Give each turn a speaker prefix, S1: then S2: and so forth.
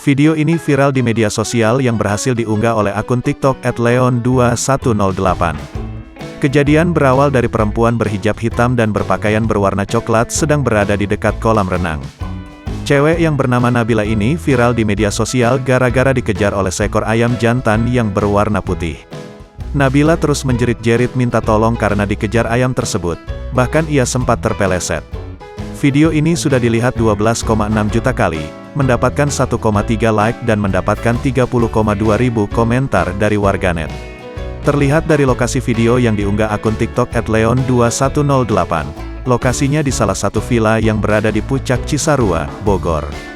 S1: Video ini viral di media sosial yang berhasil diunggah oleh akun TikTok @leon2108. Kejadian berawal dari perempuan berhijab hitam dan berpakaian berwarna coklat sedang berada di dekat kolam renang. Cewek yang bernama Nabila ini viral di media sosial gara-gara dikejar oleh seekor ayam jantan yang berwarna putih. Nabila terus menjerit-jerit minta tolong karena dikejar ayam tersebut, bahkan ia sempat terpeleset. Video ini sudah dilihat 12,6 juta kali, mendapatkan 1,3 like dan mendapatkan 30,2 ribu komentar dari warganet. Terlihat dari lokasi video yang diunggah akun TikTok @leon2108. Lokasinya di salah satu villa yang berada di Puncak Cisarua, Bogor.